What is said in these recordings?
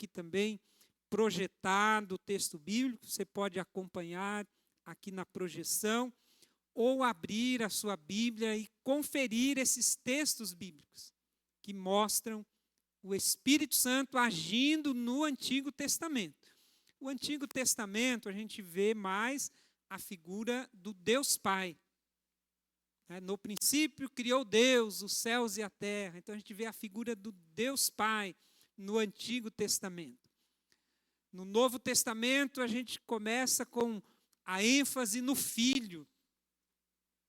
aqui também projetado o texto bíblico, você pode acompanhar aqui na projeção, ou abrir a sua Bíblia e conferir esses textos bíblicos que mostram o Espírito Santo agindo no Antigo Testamento. O Antigo Testamento, a gente vê mais a figura do Deus Pai. No princípio criou Deus os céus e a terra. Então a gente vê a figura do Deus Pai no Antigo Testamento. No Novo Testamento a gente começa com a ênfase no Filho,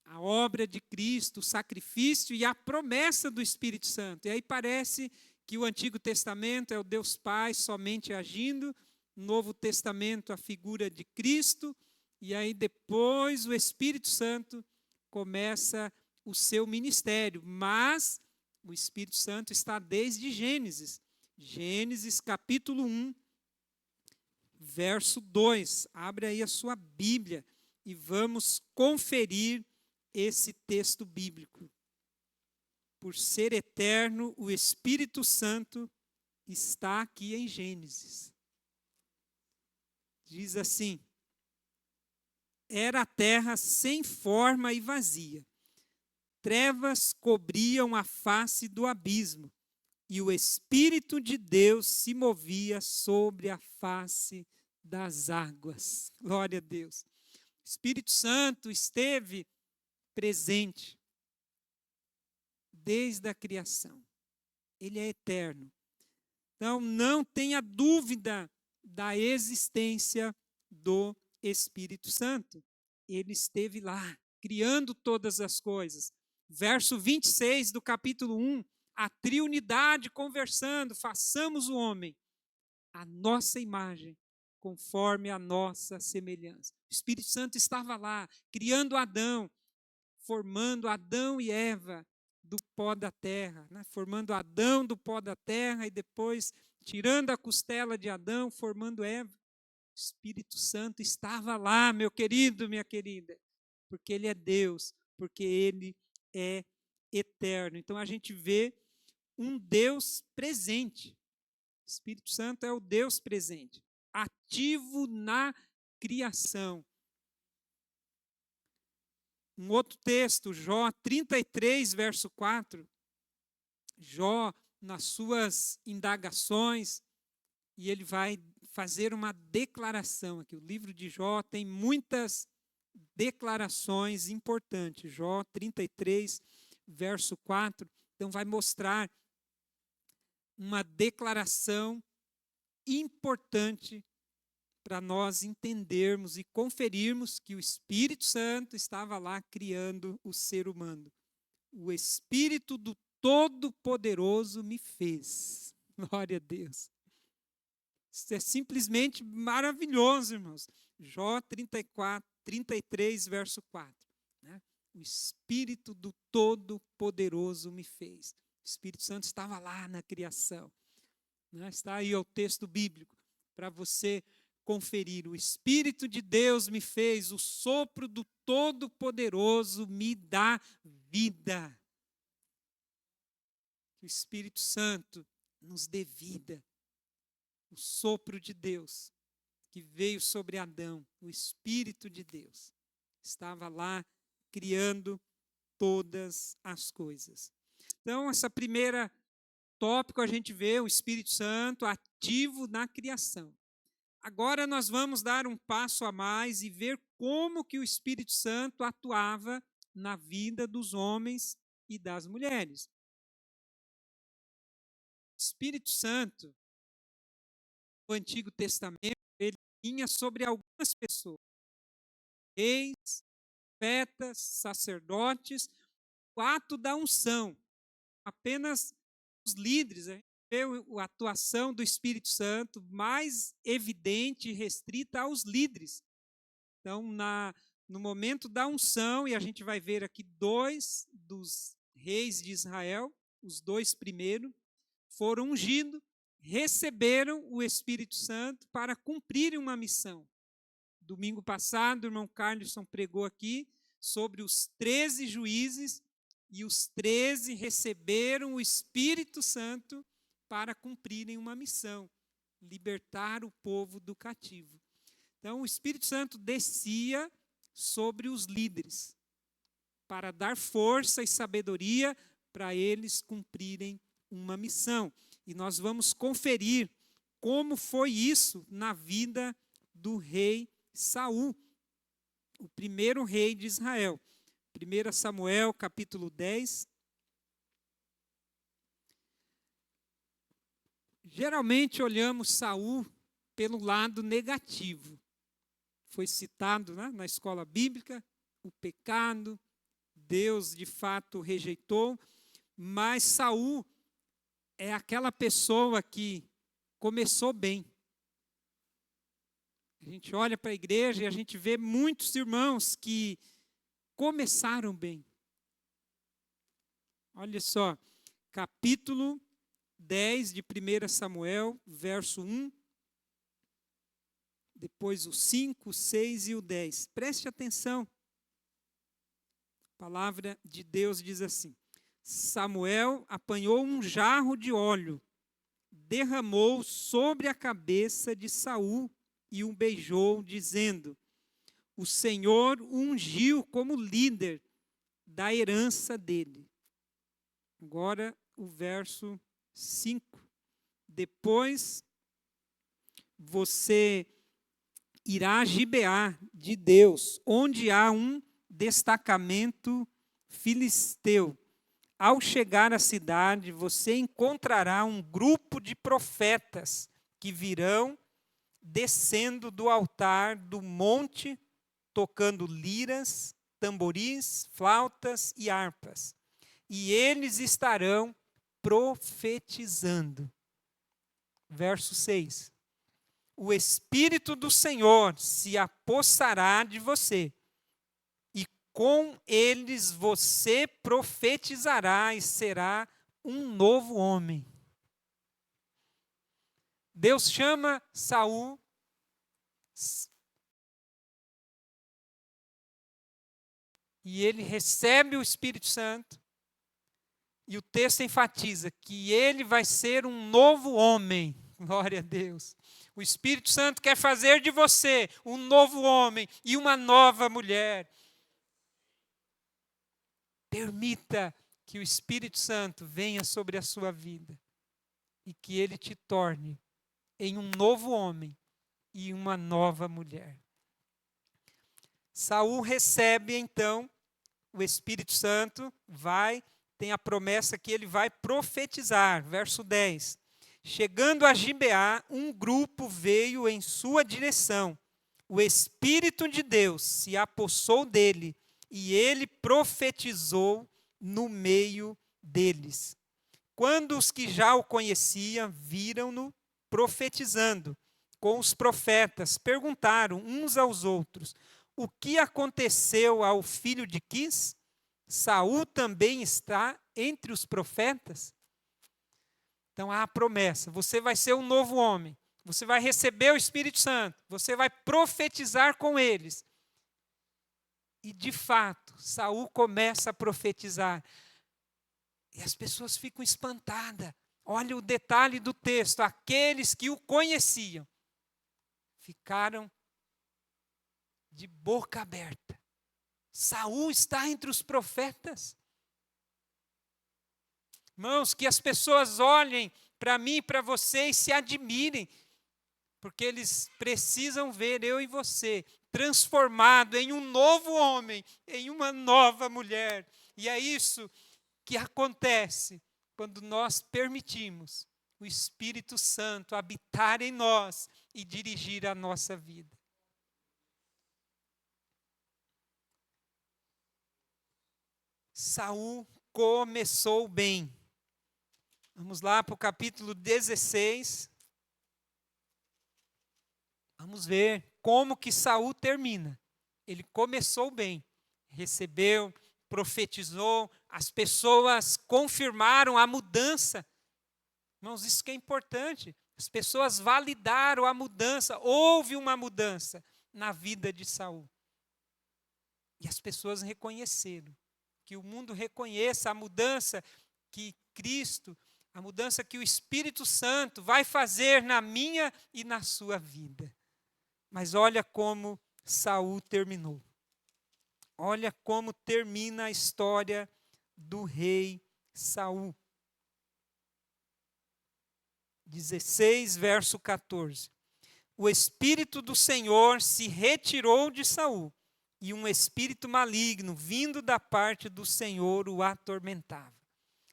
a obra de Cristo, o sacrifício e a promessa do Espírito Santo. E aí parece que o Antigo Testamento é o Deus Pai somente agindo, no Novo Testamento a figura de Cristo, e aí depois o Espírito Santo começa o seu ministério. Mas o Espírito Santo está desde Gênesis. Gênesis capítulo 1, verso 2. Abre aí a sua Bíblia e vamos conferir esse texto bíblico. Por ser eterno, o Espírito Santo está aqui em Gênesis. Diz assim: era a terra sem forma e vazia. Trevas cobriam a face do abismo, e o Espírito de Deus se movia sobre a face das águas. Glória a Deus. O Espírito Santo esteve presente desde a criação. Ele é eterno. Então, não tenha dúvida da existência do Espírito Santo. Ele esteve lá, criando todas as coisas. Verso 26 do capítulo 1, a triunidade conversando: façamos o homem à nossa imagem, conforme a nossa semelhança. O Espírito Santo estava lá, criando Adão, formando Adão e Eva do pó da terra, formando Adão do pó da terra e depois tirando a costela de Adão, formando Eva. O Espírito Santo estava lá, meu querido, minha querida, porque Ele é Deus, porque Ele é eterno. Então a gente vê um Deus presente. O Espírito Santo é o Deus presente, ativo na criação. Um outro texto, Jó 33, verso 4. Jó, nas suas indagações, e ele vai fazer uma declaração aqui. O livro de Jó tem muitas declarações importantes. Jó 33, verso 4. Então vai mostrar uma declaração importante para nós entendermos e conferirmos que o Espírito Santo estava lá criando o ser humano. O Espírito do Todo-Poderoso me fez. Glória a Deus. Isso é simplesmente maravilhoso, irmãos. Jó 33, verso 4. O Espírito do Todo-Poderoso me fez. O Espírito Santo estava lá na criação. Está aí o texto bíblico para você conferir. O Espírito de Deus me fez, o sopro do Todo-Poderoso me dá vida. Que o Espírito Santo nos dê vida. O sopro de Deus que veio sobre Adão, o Espírito de Deus, estava lá criando todas as coisas. Então, essa primeira tópico a gente vê o Espírito Santo ativo na criação. Agora nós vamos dar um passo a mais e ver como que o Espírito Santo atuava na vida dos homens e das mulheres. O Espírito Santo, no Antigo Testamento, ele vinha sobre algumas pessoas, reis, profetas, sacerdotes, o ato da unção. Apenas os líderes, a gente vê a atuação do Espírito Santo mais evidente e restrita aos líderes. Então, no momento da unção, e a gente vai ver aqui 2 dos reis de Israel, os 2 primeiros, foram ungidos, receberam o Espírito Santo para cumprirem uma missão. Domingo passado, o irmão Carlson pregou aqui sobre os 13 juízes, e os 13 receberam o Espírito Santo para cumprirem uma missão. libertar o povo do cativo. Então, o Espírito Santo descia sobre os líderes para dar força e sabedoria para eles cumprirem uma missão. E nós vamos conferir como foi isso na vida do rei Saul, o primeiro rei de Israel. 1 Samuel, capítulo 10. Geralmente olhamos Saul pelo lado negativo. Foi citado, né, na escola bíblica, o pecado, Deus de fato rejeitou, mas Saul é aquela pessoa que começou bem. A gente olha para a igreja e a gente vê muitos irmãos que começaram bem. Olha só, capítulo 10 de 1 Samuel, verso 1, depois o 5, o 6 e o 10. Preste atenção. A palavra de Deus diz assim: Samuel apanhou um jarro de óleo, derramou sobre a cabeça de Saul e o beijou, dizendo: o Senhor o ungiu como líder da herança dele. Agora o verso 5. Depois você irá a Gibeá de Deus, onde há um destacamento filisteu. Ao chegar à cidade, você encontrará um grupo de profetas que virão descendo do altar do monte, tocando liras, tamboris, flautas e harpas. E eles estarão profetizando. Verso 6. O Espírito do Senhor se apossará de você, e com eles você profetizará e será um novo homem. Deus chama Saul e ele recebe o Espírito Santo, e o texto enfatiza que ele vai ser um novo homem. Glória a Deus. O Espírito Santo quer fazer de você um novo homem e uma nova mulher. Permita que o Espírito Santo venha sobre a sua vida e que ele te torne em um novo homem e uma nova mulher. Saul recebe então o Espírito Santo, tem a promessa que ele vai profetizar. Verso 10. Chegando a Gibeá, um grupo veio em sua direção. O Espírito de Deus se apossou dele e ele profetizou no meio deles. Quando os que já o conheciam viram-no profetizando com os profetas, perguntaram uns aos outros: o que aconteceu ao filho de Quis? Saul também está entre os profetas? Então há a promessa, você vai ser um novo homem, você vai receber o Espírito Santo, você vai profetizar com eles. E de fato, Saul começa a profetizar. E as pessoas ficam espantadas. Olha o detalhe do texto, aqueles que o conheciam ficaram de boca aberta. Saul está entre os profetas. Irmãos, que as pessoas olhem para mim e para você e se admirem, porque eles precisam ver eu e você transformado em um novo homem, em uma nova mulher. E é isso que acontece quando nós permitimos o Espírito Santo habitar em nós e dirigir a nossa vida. Saul começou bem. Vamos lá para o capítulo 16. Vamos ver como que Saul termina. Ele começou bem, recebeu, profetizou, as pessoas confirmaram a mudança. Irmãos, isso que é importante. As pessoas validaram a mudança, houve uma mudança na vida de Saul. E as pessoas reconheceram, que o mundo reconheça a mudança que Cristo A mudança que o Espírito Santo vai fazer na minha e na sua vida. Mas olha como Saul terminou. Olha como termina a história do rei Saul. 16, verso 14. O Espírito do Senhor se retirou de Saul, e um espírito maligno, vindo da parte do Senhor, o atormentava.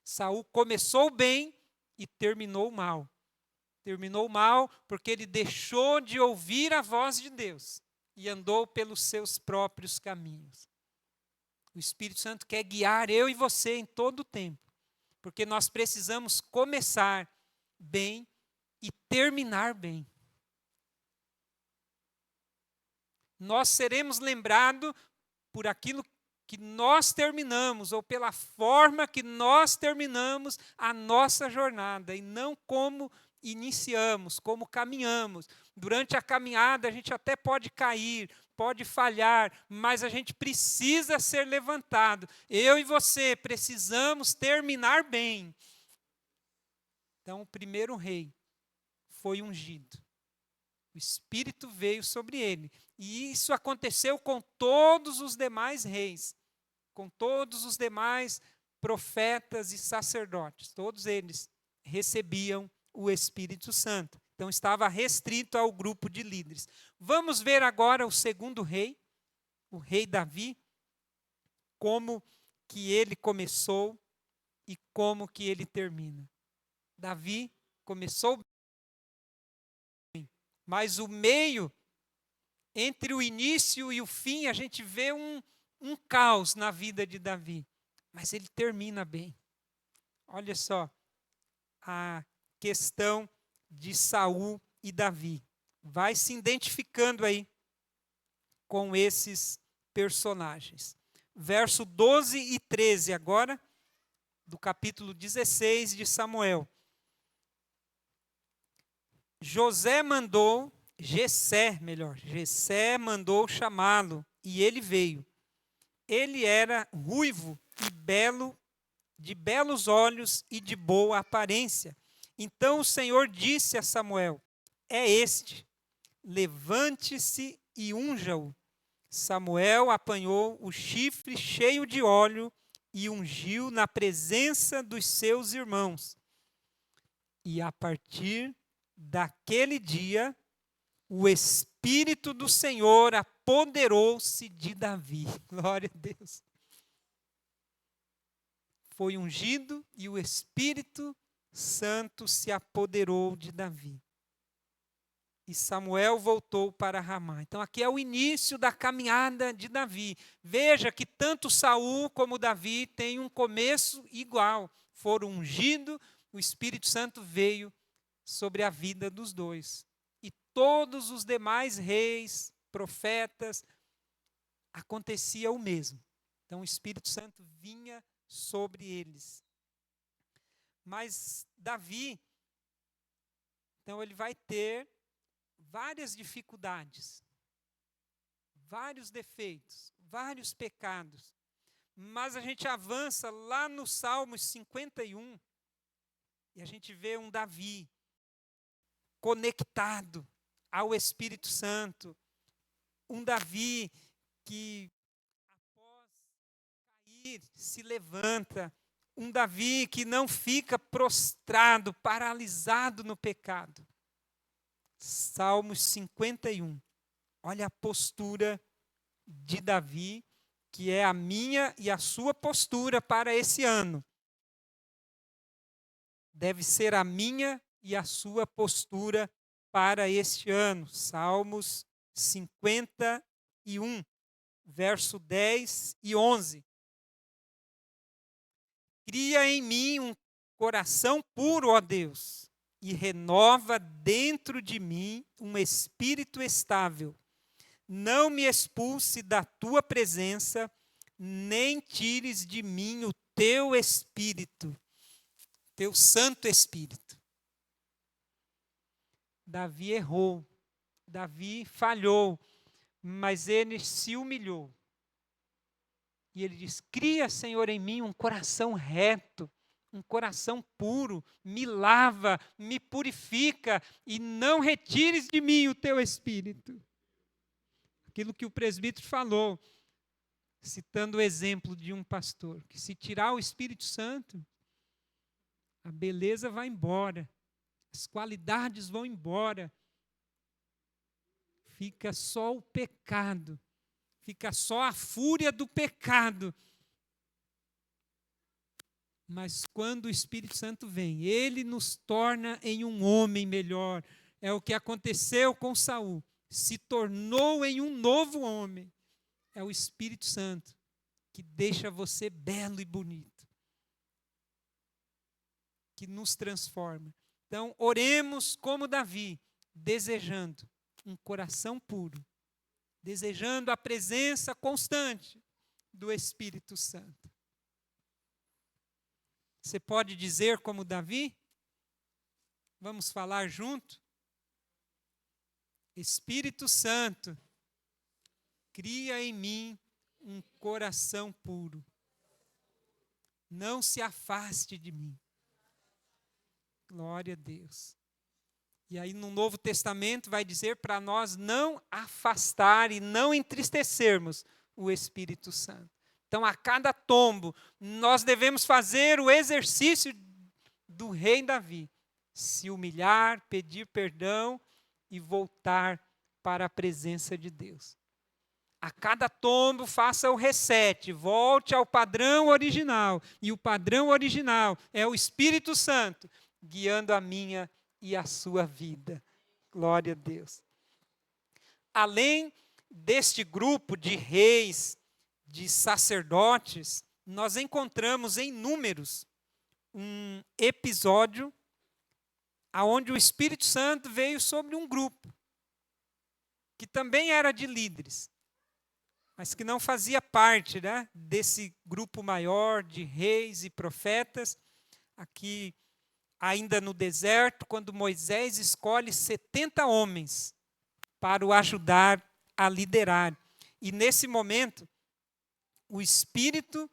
Saul começou bem e terminou mal. Terminou mal porque ele deixou de ouvir a voz de Deus e andou pelos seus próprios caminhos. O Espírito Santo quer guiar eu e você em todo o tempo, porque nós precisamos começar bem e terminar bem. Nós seremos lembrados por aquilo que nós terminamos, ou pela forma que nós terminamos a nossa jornada, e não como iniciamos, como caminhamos. Durante a caminhada a gente até pode cair, pode falhar, mas a gente precisa ser levantado. Eu e você precisamos terminar bem. Então, o primeiro rei foi ungido. O Espírito veio sobre ele. E isso aconteceu com todos os demais reis, com todos os demais profetas e sacerdotes. Todos eles recebiam o Espírito Santo. Então estava restrito ao grupo de líderes. Vamos ver agora o segundo rei, o rei Davi, como que ele começou e como que ele termina. Davi começou bem, mas o meio, entre o início e o fim, a gente vê um caos na vida de Davi. Mas ele termina bem. Olha só a questão de Saul e Davi. Vai se identificando aí com esses personagens. Verso 12 e 13 agora, do capítulo 16 de Samuel. Jessé mandou chamá-lo, e ele veio. Ele era ruivo e belo, de belos olhos e de boa aparência. Então o Senhor disse a Samuel: é este, levante-se e unja-o. Samuel apanhou o chifre cheio de óleo e ungiu na presença dos seus irmãos. E a partir daquele dia, o Espírito do Senhor apoderou-se de Davi. Glória a Deus. Foi ungido e o Espírito Santo se apoderou de Davi. E Samuel voltou para Ramá. Então aqui é o início da caminhada de Davi. Veja que tanto Saul como Davi têm um começo igual. Foram ungidos, o Espírito Santo veio sobre a vida dos dois. E todos os demais reis, profetas, acontecia o mesmo. Então o Espírito Santo vinha sobre eles. Mas Davi, então ele vai ter várias dificuldades, vários defeitos, vários pecados. Mas a gente avança lá no Salmos 51 e a gente vê um Davi conectado ao Espírito Santo. Um Davi que, após cair, se levanta. Um Davi que não fica prostrado, paralisado no pecado. Salmos 51. Olha a postura de Davi, que é a minha e a sua postura para esse ano. Deve ser a minha e a sua postura para este ano. Salmos 51, verso 10 e 11. Cria em mim um coração puro, ó Deus, e renova dentro de mim um espírito estável. Não me expulse da tua presença, nem tires de mim o teu espírito, teu Santo Espírito. Davi errou, Davi falhou, mas ele se humilhou. E ele diz: cria, Senhor, em mim um coração reto, um coração puro, me lava, me purifica, e não retires de mim o teu espírito. Aquilo que o presbítero falou, citando o exemplo de um pastor, que se tirar o Espírito Santo, a beleza vai embora, as qualidades vão embora, fica só o pecado, fica só a fúria do pecado. Mas quando o Espírito Santo vem, ele nos torna em um homem melhor. É o que aconteceu com Saul. Se tornou em um novo homem. É o Espírito Santo que deixa você belo e bonito, que nos transforma. Então, oremos como Davi, desejando um coração puro, desejando a presença constante do Espírito Santo. Você pode dizer como Davi? Vamos falar junto? Espírito Santo, cria em mim um coração puro. Não se afaste de mim. Glória a Deus. E aí no Novo Testamento vai dizer para nós não afastar e não entristecermos o Espírito Santo. Então, a cada tombo, nós devemos fazer o exercício do rei Davi. Se humilhar, pedir perdão e voltar para a presença de Deus. A cada tombo, faça o reset, volte ao padrão original. E o padrão original é o Espírito Santo, guiando a minha e a sua vida. Glória a Deus. Além deste grupo de reis, de sacerdotes, nós encontramos em Números um episódio onde o Espírito Santo veio sobre um grupo, que também era de líderes, mas que não fazia parte, né, desse grupo maior de reis e profetas. Aqui, ainda no deserto, quando Moisés escolhe 70 homens para o ajudar a liderar. E nesse momento, o Espírito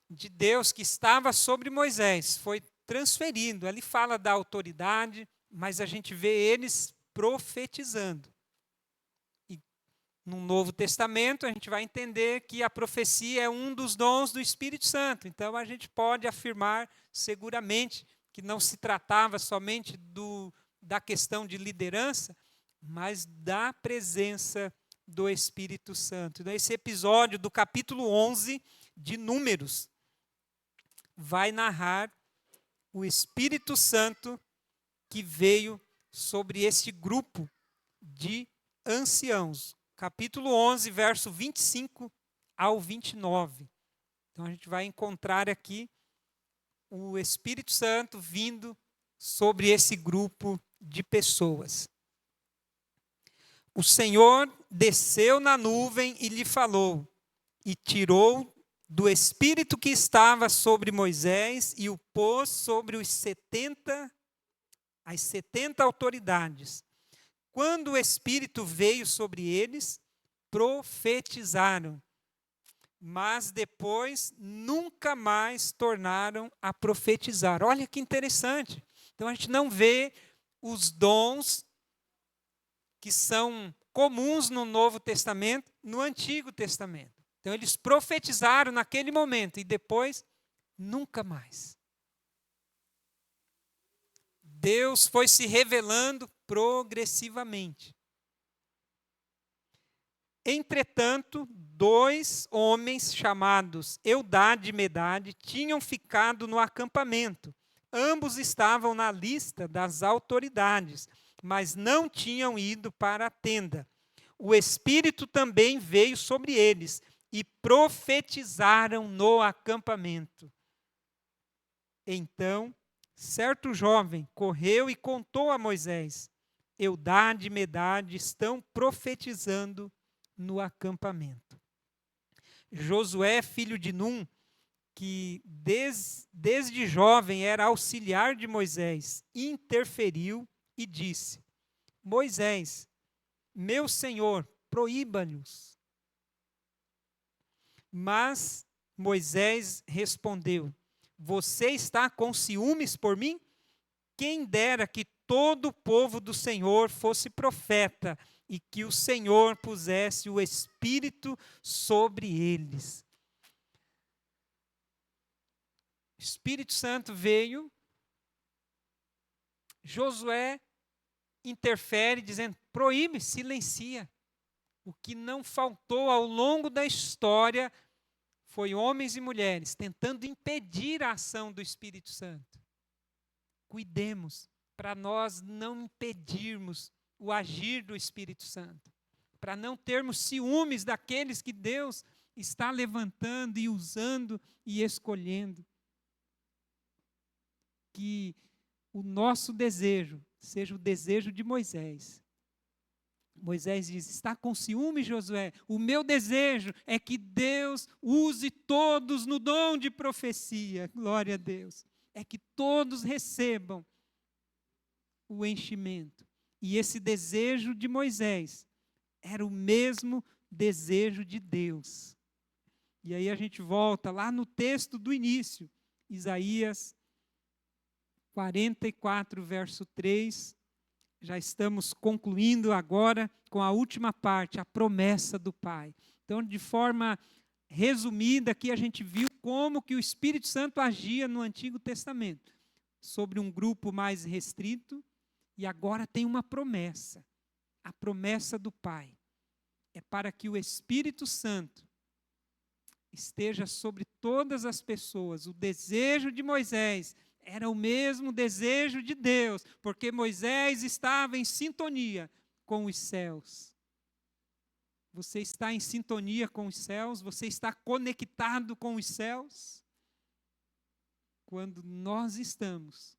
de Deus que estava sobre Moisés foi transferindo. Ali fala da autoridade, mas a gente vê eles profetizando. E no Novo Testamento a gente vai entender que a profecia é um dos dons do Espírito Santo. Então a gente pode afirmar seguramente que não se tratava somente da questão de liderança, mas da presença do Espírito Santo. Então, esse episódio do capítulo 11 de Números vai narrar o Espírito Santo que veio sobre este grupo de anciãos. Capítulo 11, verso 25 ao 29. Então, a gente vai encontrar aqui o Espírito Santo vindo sobre esse grupo de pessoas. O Senhor desceu na nuvem e lhe falou, e tirou do Espírito que estava sobre Moisés e o pôs sobre as 70 autoridades. Quando o Espírito veio sobre eles, profetizaram, mas depois nunca mais tornaram a profetizar. Olha que interessante. Então a gente não vê os dons que são comuns no Novo Testamento, no Antigo Testamento. Então, eles profetizaram naquele momento e depois, nunca mais. Deus foi se revelando progressivamente. Entretanto, 2 homens chamados Eldade e Medade tinham ficado no acampamento. Ambos estavam na lista das autoridades, mas não tinham ido para a tenda. O Espírito também veio sobre eles e profetizaram no acampamento. Então, certo jovem correu e contou a Moisés: Eldade e Medade estão profetizando no acampamento. Josué, filho de Num, que desde jovem era auxiliar de Moisés, interferiu e disse: Moisés, meu senhor, proíba-lhes. Mas Moisés respondeu: Você está com ciúmes por mim? Quem dera que todo o povo do Senhor fosse profeta e que o Senhor pusesse o Espírito sobre eles. O Espírito Santo veio, Josué interfere dizendo, proíbe, silencia. O que não faltou ao longo da história foi homens e mulheres tentando impedir a ação do Espírito Santo. Cuidemos para nós não impedirmos o agir do Espírito Santo, para não termos ciúmes daqueles que Deus está levantando e usando e escolhendo. Que o nosso desejo seja o desejo de Moisés. Moisés diz, está com ciúme, Josué? O meu desejo é que Deus use todos no dom de profecia. Glória a Deus. É que todos recebam o enchimento. E esse desejo de Moisés era o mesmo desejo de Deus. E aí a gente volta lá no texto do início, Isaías 44, verso 3. Já estamos concluindo agora com a última parte, a promessa do Pai. Então, de forma resumida, aqui a gente viu como que o Espírito Santo agia no Antigo Testamento, sobre um grupo mais restrito, e agora tem uma promessa, a promessa do Pai. É para que o Espírito Santo esteja sobre todas as pessoas. O desejo de Moisés era o mesmo desejo de Deus, porque Moisés estava em sintonia com os céus. Você está em sintonia com os céus? Você está conectado com os céus? Quando nós estamos,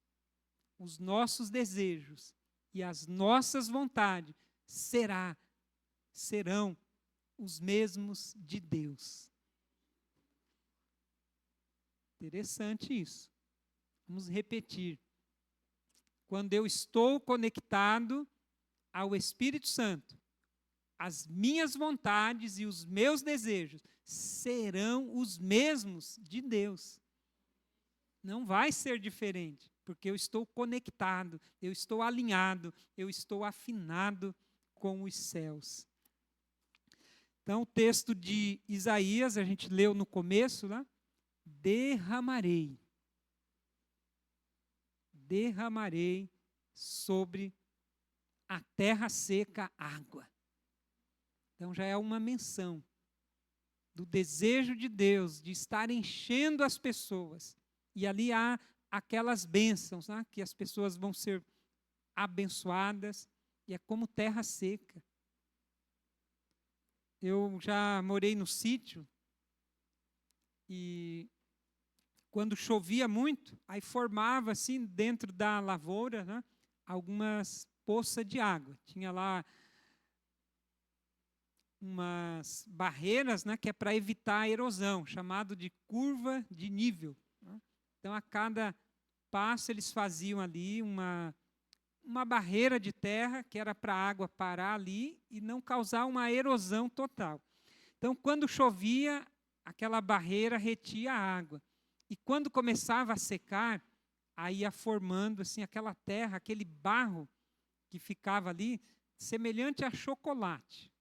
os nossos desejos e as nossas vontades serão os mesmos de Deus. Interessante isso. Vamos repetir. Quando eu estou conectado ao Espírito Santo, as minhas vontades e os meus desejos serão os mesmos de Deus. Não vai ser diferente, porque eu estou conectado, eu estou alinhado, eu estou afinado com os céus. Então, o texto de Isaías, a gente leu no começo, né? Derramarei sobre a terra seca água. Então já é uma menção do desejo de Deus de estar enchendo as pessoas. E ali há aquelas bênçãos, né, que as pessoas vão ser abençoadas, e é como terra seca. Eu já morei no sítio, e quando chovia muito, aí formava assim dentro da lavoura, né, algumas poças de água. Tinha lá umas barreiras, né, que é para evitar a erosão, chamado de curva de nível, né? Então, a cada passo, eles faziam ali uma barreira de terra, que era para a água parar ali e não causar uma erosão total. Então, quando chovia, aquela barreira retia a água. E quando começava a secar, aí ia formando assim, aquela terra, aquele barro que ficava ali, semelhante a chocolate.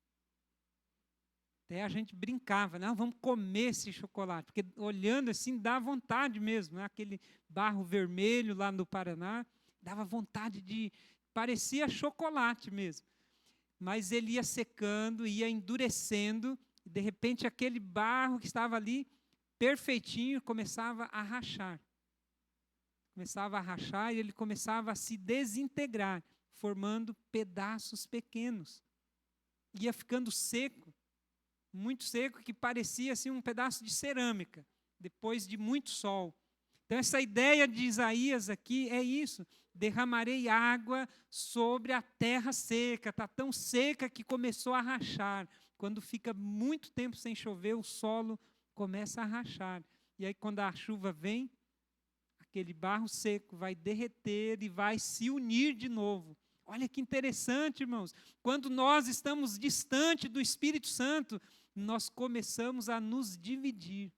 Até a gente brincava, não, vamos comer esse chocolate, porque olhando assim dá vontade mesmo, né? Aquele barro vermelho lá no Paraná, dava vontade de, parecia chocolate mesmo. Mas ele ia secando, ia endurecendo, e de repente aquele barro que estava ali, perfeitinho, começava a rachar. Começava a rachar e ele começava a se desintegrar, formando pedaços pequenos. Ia ficando seco, muito seco, que parecia assim um pedaço de cerâmica, depois de muito sol. Então essa ideia de Isaías aqui é isso, derramarei água sobre a terra seca, está tão seca que começou a rachar. Quando fica muito tempo sem chover, o solo começa a rachar. E aí quando a chuva vem, aquele barro seco vai derreter e vai se unir de novo. Olha que interessante, irmãos. Quando nós estamos distante do Espírito Santo, nós começamos a nos dividir.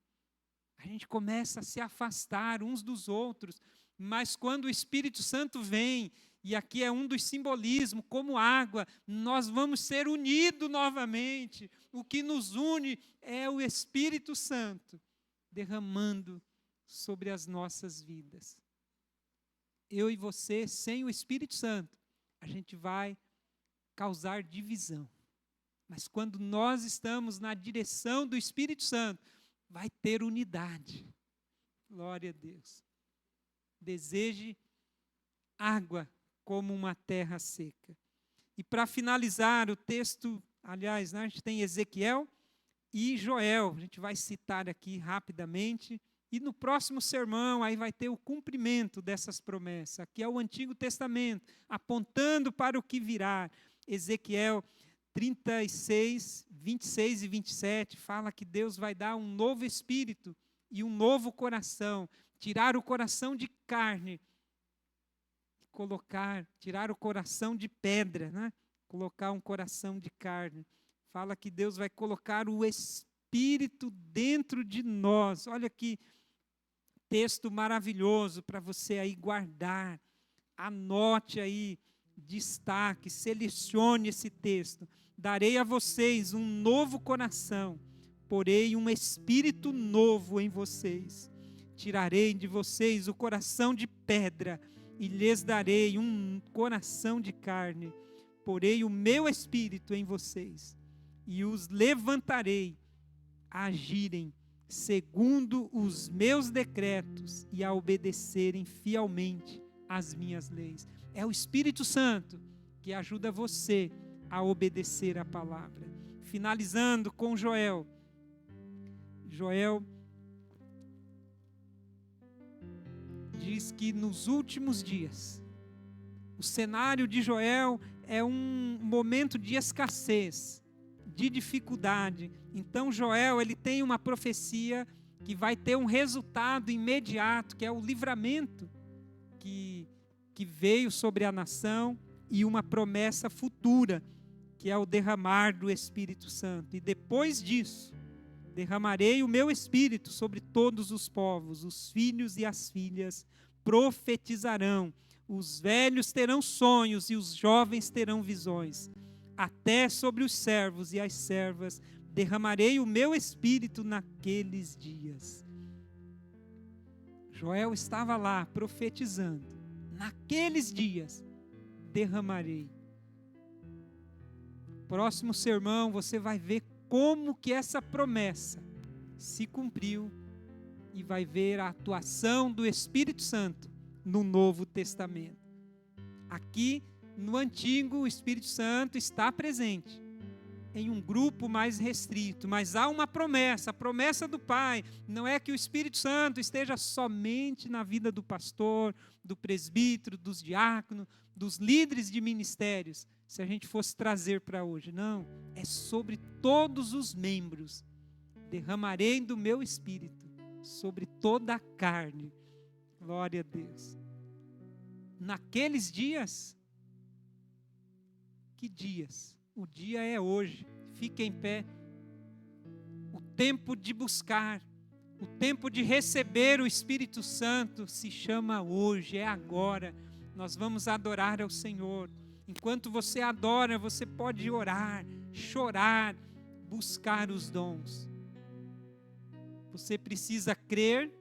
A A gente começa a se afastar uns dos outros, mas quando o Espírito Santo vem, e aqui é um dos simbolismos, como água, nós vamos ser unidos novamente. O que nos une é o Espírito Santo derramando sobre as nossas vidas. Eu e você, sem o Espírito Santo, a gente vai causar divisão. Mas quando nós estamos na direção do Espírito Santo, vai ter unidade. Glória a Deus. Deseje água como uma terra seca. E para finalizar o texto, aliás, né, a gente tem Ezequiel e Joel. A gente vai citar aqui rapidamente. E no próximo sermão, aí vai ter o cumprimento dessas promessas. Aqui é o Antigo Testamento, apontando para o que virá. Ezequiel 36, 26 e 27, fala que Deus vai dar um novo espírito e um novo coração. Tirar o coração de carne, tirar o coração de pedra, né? Colocar um coração de carne. Fala que Deus vai colocar o Espírito dentro de nós. Olha que texto maravilhoso para você aí guardar. Anote aí, destaque, selecione esse texto. Darei a vocês um novo coração, porei um espírito novo em vocês. Tirarei de vocês o coração de pedra e lhes darei um coração de carne. Porei o meu espírito em vocês e os levantarei a agirem segundo os meus decretos e a obedecerem fielmente às minhas leis. É o Espírito Santo que ajuda você a obedecer a palavra. Finalizando com Joel. Joel diz que nos últimos dias, o cenário de Joel é um momento de escassez, de dificuldade. Então Joel, ele tem uma profecia que vai ter um resultado imediato, que é o livramento que veio sobre a nação, e uma promessa futura, que é o derramar do Espírito Santo. E depois disso, derramarei o meu Espírito sobre todos os povos, os filhos e as filhas profetizarão, os velhos terão sonhos e os jovens terão visões. Até sobre os servos e as servas derramarei o meu Espírito naqueles dias. Joel estava lá profetizando. Naqueles dias derramarei. Próximo sermão você vai ver como que essa promessa se cumpriu e vai ver a atuação do Espírito Santo no Novo Testamento. Aqui no Antigo, o Espírito Santo está presente em um grupo mais restrito, mas há uma promessa, a promessa do Pai. Não é que o Espírito Santo esteja somente na vida do pastor, do presbítero, dos diáconos, dos líderes de ministérios, se a gente fosse trazer para hoje. Não, é sobre todos os membros. Derramarei do meu Espírito sobre toda a carne. Glória a Deus. Naqueles dias, que dias? O dia é hoje. Fique em pé. O tempo de buscar, o tempo de receber o Espírito Santo se chama hoje, é agora. Nós vamos adorar ao Senhor. Enquanto você adora, você pode orar, chorar, buscar os dons. Você precisa crer,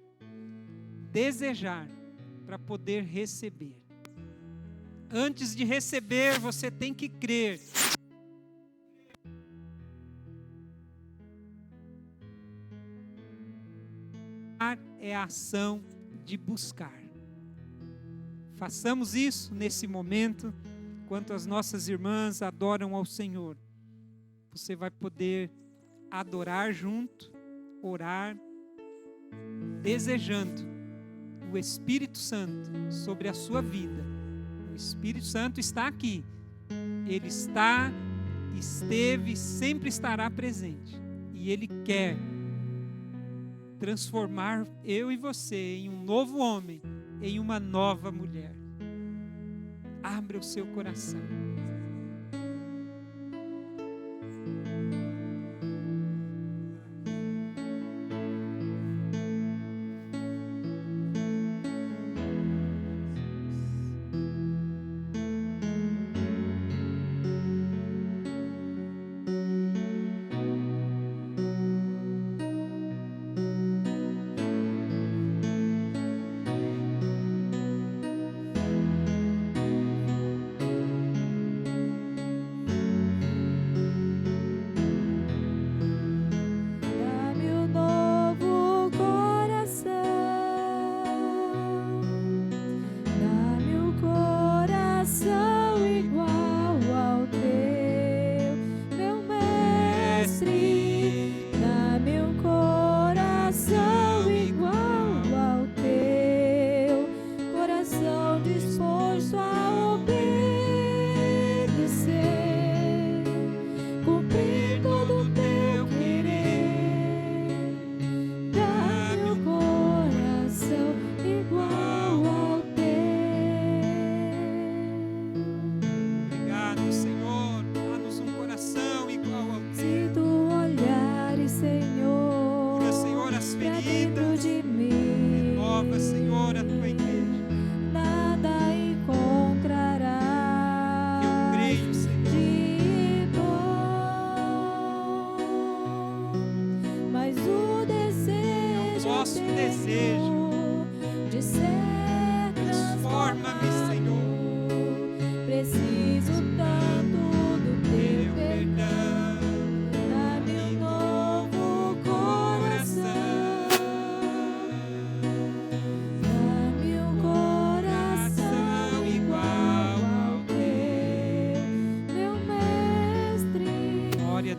desejar, para poder receber. Antes de receber, você tem que crer. É a ação de buscar. Façamos isso nesse momento, enquanto as nossas irmãs adoram ao Senhor. Você vai poder adorar junto, orar, desejando o Espírito Santo sobre a sua vida. O Espírito Santo está aqui. Ele está, esteve, sempre estará presente. E Ele quer transformar eu e você em um novo homem, em uma nova mulher. Abra o seu coração.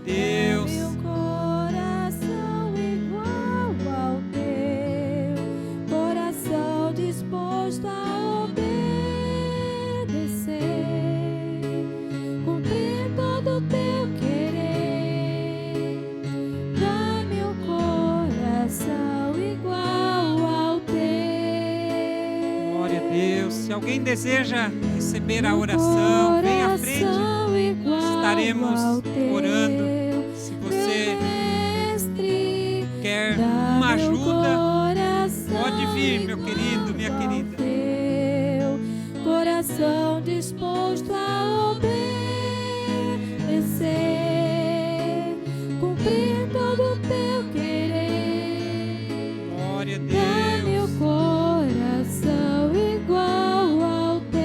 Deus. Meu coração igual ao teu, coração disposto a obedecer, cumprir todo o teu querer. Dá-me o coração igual ao teu. Glória a Deus. Se alguém deseja receber a oração, vem à frente. Estaremos orando. Se você quer uma ajuda, pode vir, meu querido, minha querida. Coração disposto a obedecer, cumprir todo o teu querer. Glória a Deus. Dá-me o coração igual ao teu.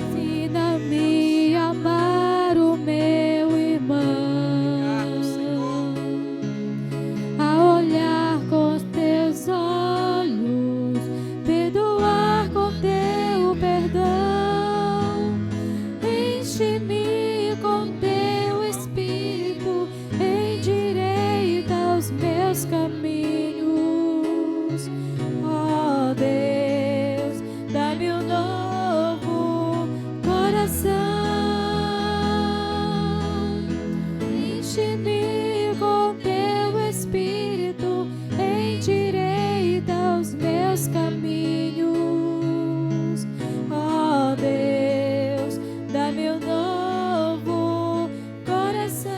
Ensina-me a amar o meu Obrigado, Senhor. irmão, a olhar com os teus olhos, perdoar com teu perdão. Enche-me com teu espírito, endireita os meus caminhos. Ó Deus, dá-me um novo coração. Enche-me com teu espírito, endireita os meus caminhos. Ó Deus, dá-me um novo coração.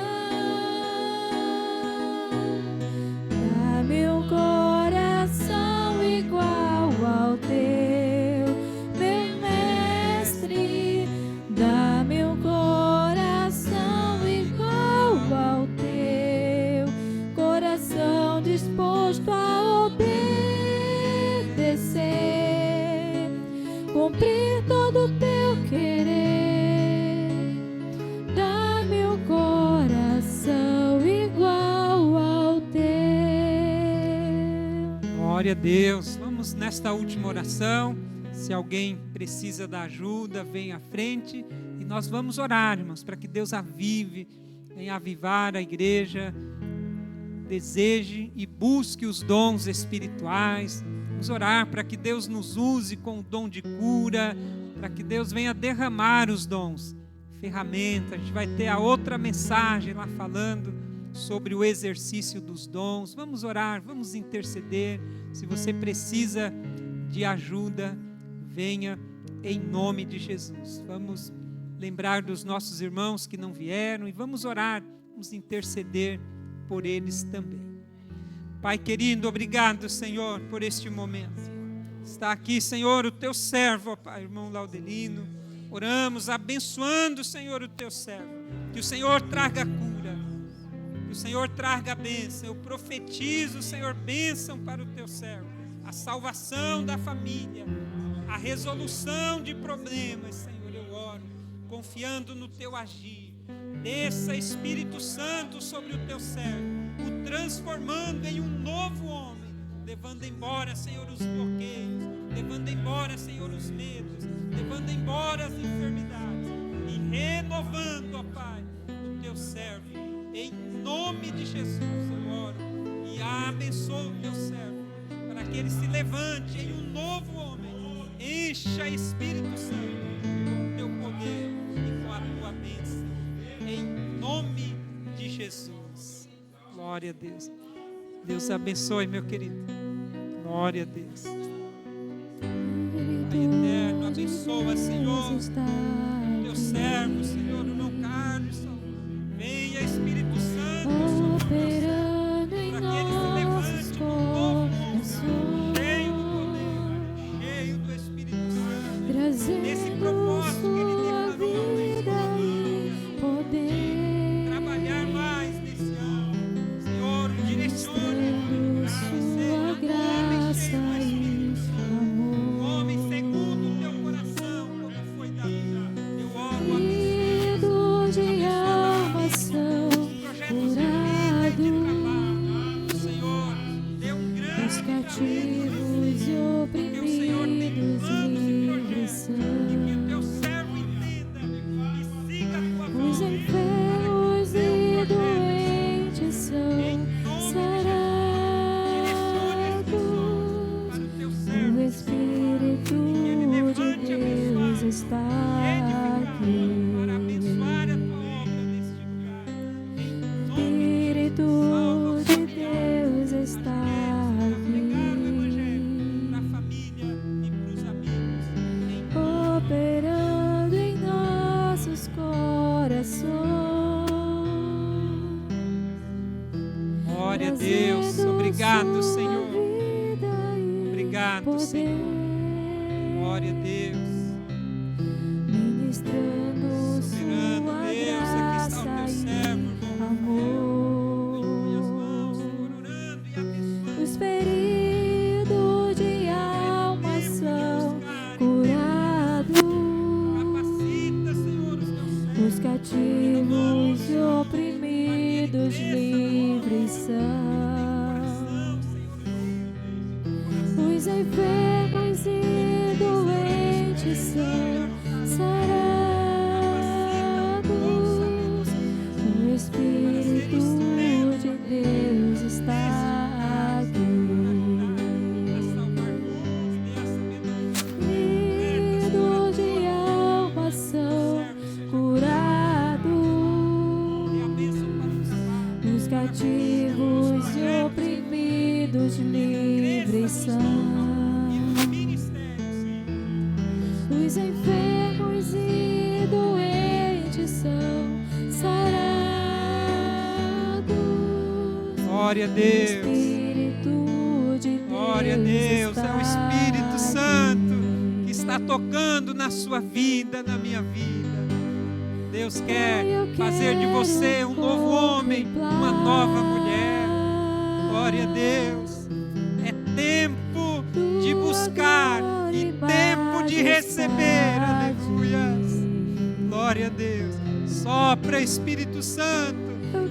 Dá-me um coração igual ao teu, meu mestre. Dá-me um coração igual ao teu, coração disposto a obedecer, cumprir todo o teu querer. Dá-me um coração igual ao teu. Glória a Deus. Vamos nesta última oração. Se alguém precisa da ajuda, vem à frente e nós vamos orar, irmãos, para que Deus avive, venha avivar a igreja, deseje e busque os dons espirituais. Vamos orar para que Deus nos use com o dom de cura, para que Deus venha derramar os dons, ferramentas. A gente vai ter a outra mensagem lá falando sobre o exercício dos dons. Vamos orar, vamos interceder. Se você precisa de ajuda, venha em nome de Jesus. Vamos lembrar dos nossos irmãos que não vieram e vamos orar, vamos interceder por eles também. Pai querido, obrigado, Senhor, por este momento. Está aqui, Senhor, o teu servo, ó Pai, irmão Laudelino. Oramos, abençoando, Senhor, o teu servo. Que o Senhor traga cura, que o Senhor traga bênção. Eu profetizo, Senhor, bênção para o teu servo. A salvação da família, a resolução de problemas, Senhor, eu oro, confiando no teu agir. Desça, Espírito Santo, sobre o teu servo, o transformando em um novo homem, levando embora, Senhor, os bloqueios, levando embora, Senhor, os medos, levando embora as enfermidades e renovando, ó Pai, o teu servo. Em nome de Jesus eu oro e abençoo o teu servo, para que ele se levante em um novo homem. Encha, Espírito Santo, com o teu poder e com a tua bênção. Em nome de Jesus. Glória a Deus. Deus abençoe, meu querido. Glória a Deus. Pai eterno, abençoa, Senhor, teu servo, Senhor, o irmão Carlos. Venha, Espírito Santo, sobre o teu servo, para que ele se levante com um novo homem, cheio do poder, cheio do Espírito Santo, nesse propósito que ele declarou, trabalhar mais nesse ano. Senhor, direcione para que seja um homem cheio do Espírito Santo, um homem segundo o teu coração, como foi Davi. Eu oro, abençoa projetos de vida e de trabalho. Senhor, dê um grande cativos e porque o Senhor tem oprimidos planos e projetos, e que o teu servo entenda aqui. Para abençoar a tua obra neste lugar. Em nome Espírito de Deus está para pregar o aqui, Evangelho para a família e para os amigos. Em operando em nossos corações. glória a Deus. Obrigado, Senhor. Obrigado, Senhor. Glória a Deus. Ministrando Soberano sua Deus, aqui está o graça teu e servo, irmão. Aleluia, as mãos, amor. Senhor, orando e abençoando. Os feridos de alma são curados, Capacita, Senhor, os teus servos. os cativos e oprimidos livres são, os enfermos e doentes são sarados, o Espírito de Deus está aqui. Feridos de alma são curados, os cativos e oprimidos livres são, os enfermos e doentes são sarados. Glória a O Deus. Espírito de Glória a Deus. É o Espírito está Santo aqui. que está tocando na sua vida, na minha vida. Deus quer fazer de você um novo homem, uma nova mulher. Glória a Deus. É tempo de buscar e tempo de receber. Aleluia. Glória a Deus. Sopra, Espírito Santo,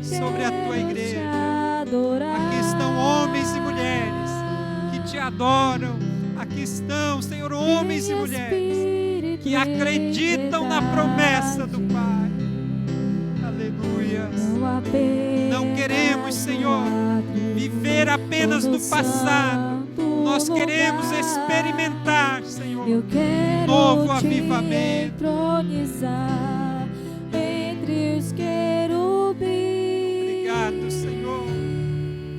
sobre a tua igreja. Aqui estão homens e mulheres que te adoram. Aqui estão, Senhor, homens e mulheres que acreditam na promessa do Pai. Aleluia. Não queremos, Senhor, viver apenas no passado. Nós queremos experimentar, Senhor, um novo avivamento. Entronizar entre os querubins. Obrigado, Senhor.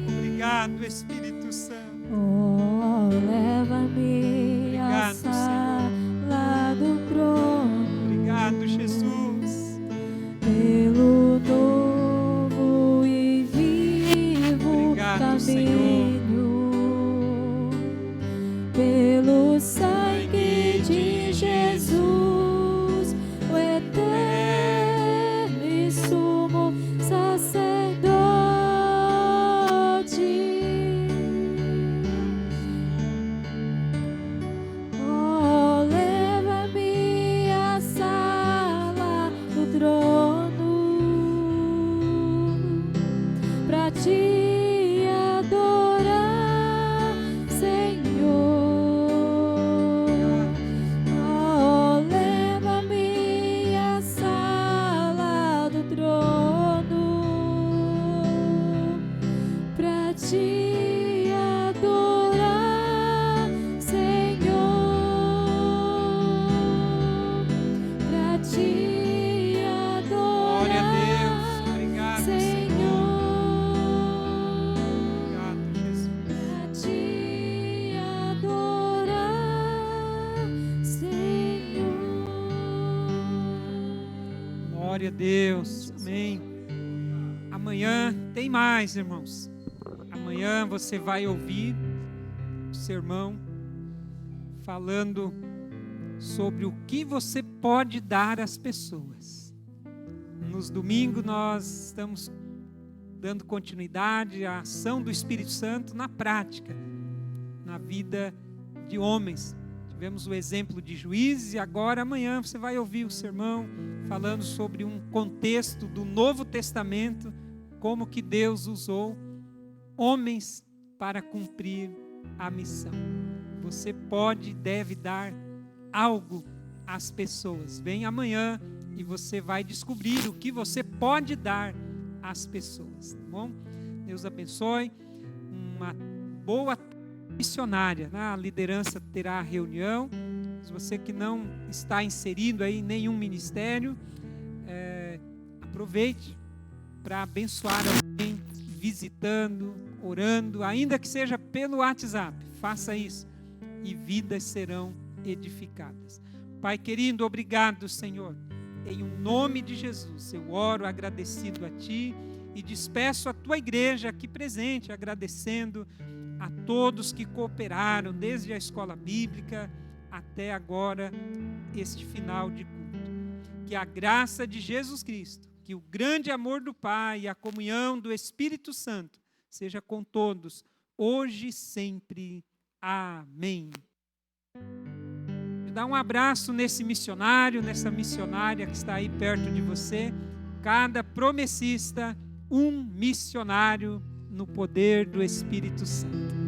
Obrigado, Espírito Santo. Oh, leva-me à Obrigado, sala do trono, Obrigado, Jesus. pelo novo e vivo Obrigado, caminho, pelo sangue de Jesus, o eterno e sumo sacerdote. Oh, leva-me à sala do trono, pra te adorar, Senhor. Oh, leva-me à sala do trono, pra te adorar, Senhor. Pra te Glória a Deus. adorar, Obrigado, Senhor. Senhor. Obrigado, Jesus. Pra te adorar, Senhor. Glória a Deus. Amém. Amanhã tem mais, irmãos. Amanhã você vai ouvir o sermão falando sobre o que você pode dar às pessoas. Nos domingos nós estamos dando continuidade à ação do Espírito Santo na prática, na vida de homens. Tivemos o exemplo de Juízes e agora amanhã você vai ouvir o sermão falando sobre um contexto do Novo Testamento, como que Deus usou homens para cumprir a missão. Você pode e deve dar algo às pessoas. Vem amanhã e você vai descobrir o que você pode dar às pessoas, tá bom? Deus abençoe. Uma boa missionária. A liderança terá a reunião Se você que não está inserido aí em nenhum ministério, aproveite para abençoar alguém, visitando, orando, ainda que seja pelo WhatsApp. Faça isso e vidas serão edificadas. Pai querido, obrigado, Senhor. Em nome de Jesus, eu oro agradecido a Ti e despeço a Tua igreja aqui presente, agradecendo a todos que cooperaram, desde a escola bíblica até agora, este final de culto. Que a graça de Jesus Cristo, que o grande amor do Pai e a comunhão do Espírito Santo seja com todos, hoje e sempre. Amém. Dá um abraço nesse missionário, nessa missionária que está aí perto de você. Cada promessista, um missionário no poder do Espírito Santo.